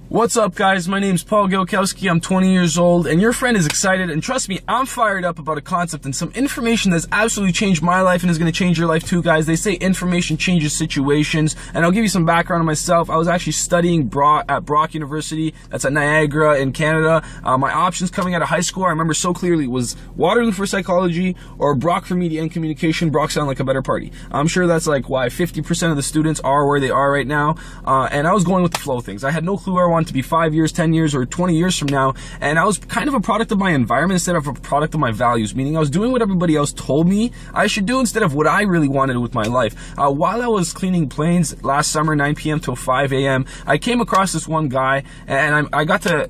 What's up, guys? My name's Paul Gilkowski. I'm 20 years old, and your friend is excited, and trust me, I'm fired up about a concept and some information that's absolutely changed my life and is going to change your life too, guys. They say information changes situations, and I'll give you some background on myself. I was actually studying at Brock University. That's at Niagara in Canada. My options coming out of high school, I remember so clearly, was Waterloo for psychology or Brock for media and communication. Brock sounded like a better party. I'm sure that's like why 50% of the students are where they are right now, and I was going with the flow of things. I had no clue where I wanted to be 5 years, 10 years, or 20 years from now, and I was kind of a product of my environment instead of a product of my values, meaning I was doing what everybody else told me I should do instead of what I really wanted with my life. While I was cleaning planes last summer, 9 p.m. till 5 a.m., I came across this one guy, and I got the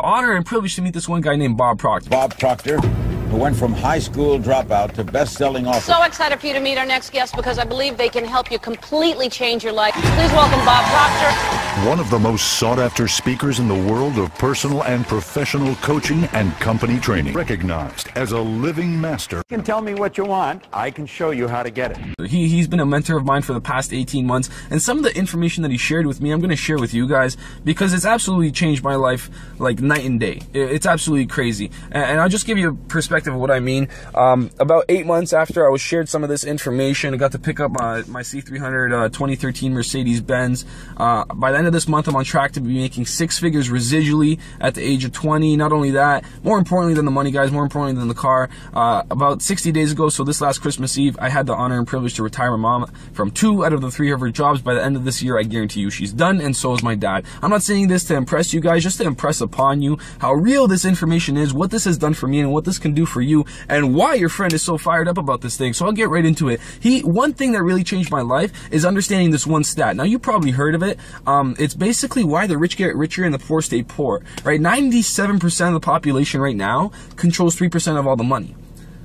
honor and privilege to meet this one guy named Bob Proctor. Bob Proctor, who went from high school dropout to best-selling author. So excited for you to meet our next guest because I believe they can help you completely change your life. Please welcome Bob Proctor. One of the most sought-after speakers in the world of personal and professional coaching and company training. Recognized as a living master. You can tell me what you want. I can show you how to get it. He's been a mentor of mine for the past 18 months, and some of the information that he shared with me, I'm going to share with you guys because it's absolutely changed my life like night and day. It's absolutely crazy. And I'll just give you a perspective of what I mean. About 8 months after I was shared some of this information, I got to pick up my C300 2013 Mercedes-Benz. By the end of this month, I'm on track to be making 6 figures residually at the age of 20. Not only that, more importantly than the money, guys, more importantly than the car, about 60 days ago, so this last Christmas Eve, I had the honor and privilege to retire my mom from 2 out of the 3 of her jobs. By the end of this year, I guarantee you she's done, and so is my dad. I'm not saying this to impress you guys, just to impress upon you how real this information is, what this has done for me, and what this can do for you, and why your friend is so fired up about this thing. So I'll get right into it. One thing that really changed my life is understanding this one stat. Now, you probably heard of it. It's basically why the rich get richer and the poor stay poor, right? 97% of the population right now controls 3% of all the money.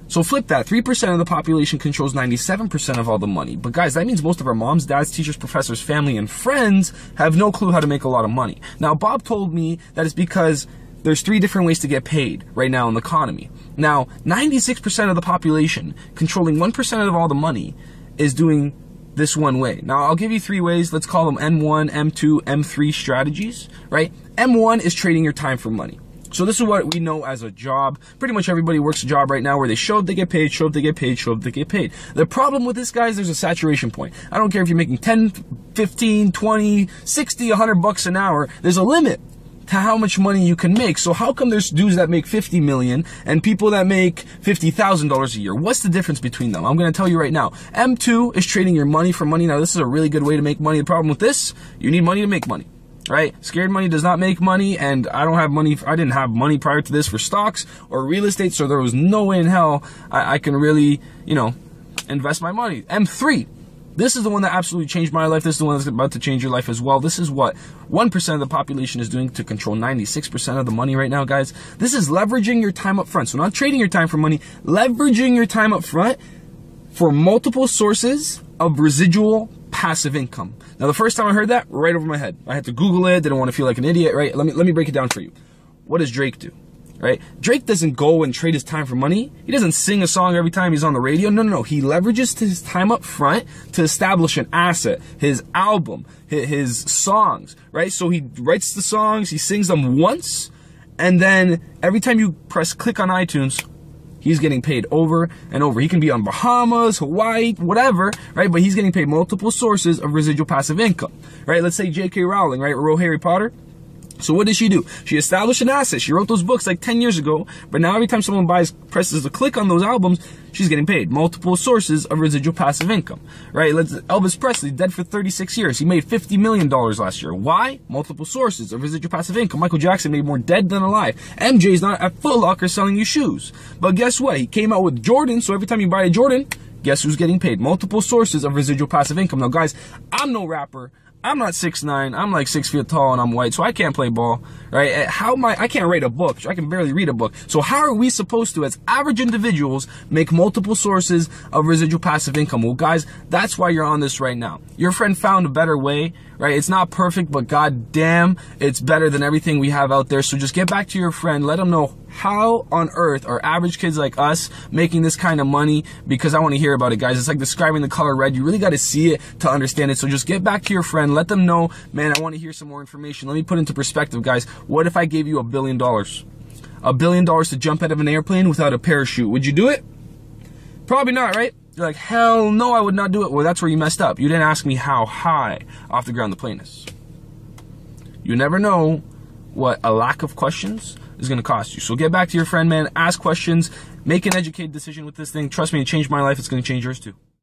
So flip that, 3% of the population controls 97% of all the money. But guys, that means most of our moms, dads, teachers, professors, family, and friends have no clue how to make a lot of money. Now, Bob told me that it's because there's 3 different ways to get paid right now in the economy. Now, 96% of the population controlling 1% of all the money is doing this one way. Now, I'll give you 3 ways. Let's call them M1, M2, M3 strategies, right? M1 is trading your time for money. So this is what we know as a job. Pretty much everybody works a job right now where they show up, they get paid, show up, they get paid, show up, they get paid. The problem with this, guys, there's a saturation point. I don't care if you're making 10, 15, 20, 60, 100 bucks an hour. There's a limit to how much money you can make. So how come there's dudes that make 50 million and people that make $50,000 a year? What's the difference between them? I'm going to tell you right now. M2 is trading your money for money. Now, this is a really good way to make money. The problem with this, you need money to make money, right? Scared money does not make money, and I don't have money. I didn't have money prior to this for stocks or real estate, so there was no way in hell I can really, invest my money. M3. This is the one that absolutely changed my life. This is the one that's about to change your life as well. This is what 1% of the population is doing to control 96% of the money right now, guys. This is leveraging your time up front. So not trading your time for money, leveraging your time up front for multiple sources of residual passive income. Now, the first time I heard that, right over my head. I had to Google it. Didn't want to feel like an idiot, right? Let me break it down for you. What does Drake do? Right? Drake doesn't go and trade his time for money. He doesn't sing a song every time he's on the radio. No. He leverages his time up front to establish an asset, his album, his songs, right? So he writes the songs, he sings them once, and then every time you press click on iTunes, he's getting paid over and over. He can be on Bahamas, Hawaii, whatever, right? But he's getting paid multiple sources of residual passive income, right? Let's say J.K. Rowling, right? Wrote Harry Potter. So what did she do? She established an asset. She wrote those books like 10 years ago, but now every time someone presses the click on those albums, she's getting paid. Multiple sources of residual passive income, right? Elvis Presley, dead for 36 years. He made $50 million last year. Why? Multiple sources of residual passive income. Michael Jackson made more dead than alive. MJ's not at Foot Locker selling you shoes. But guess what? He came out with Jordan, so every time you buy a Jordan, guess who's getting paid? Multiple sources of residual passive income. Now, guys, I'm no rapper. I'm not 6'9", I'm like 6 feet tall and I'm white, so I can't play ball, right? I can't write a book, I can barely read a book. So how are we supposed to, as average individuals, make multiple sources of residual passive income? Well, guys, that's why you're on this right now. Your friend found a better way, right? It's not perfect, but god damn, it's better than everything we have out there. So just get back to your friend, let them know how on earth are average kids like us making this kind of money, because I want to hear about it, guys. It's like describing the color red. You really got to see it to understand it. So just get back to your friend, let them know, man, I want to hear some more information. Let me put into perspective, guys. What if I gave you $1 billion? $1 billion to jump out of an airplane without a parachute? Would you do it? Probably not, right? You're like, hell no, I would not do it. Well, that's where you messed up. You didn't ask me how high off the ground the plane is. You never know what a lack of questions is going to cost you. So get back to your friend, man. Ask questions. Make an educated decision with this thing. Trust me, it changed my life. It's going to change yours too.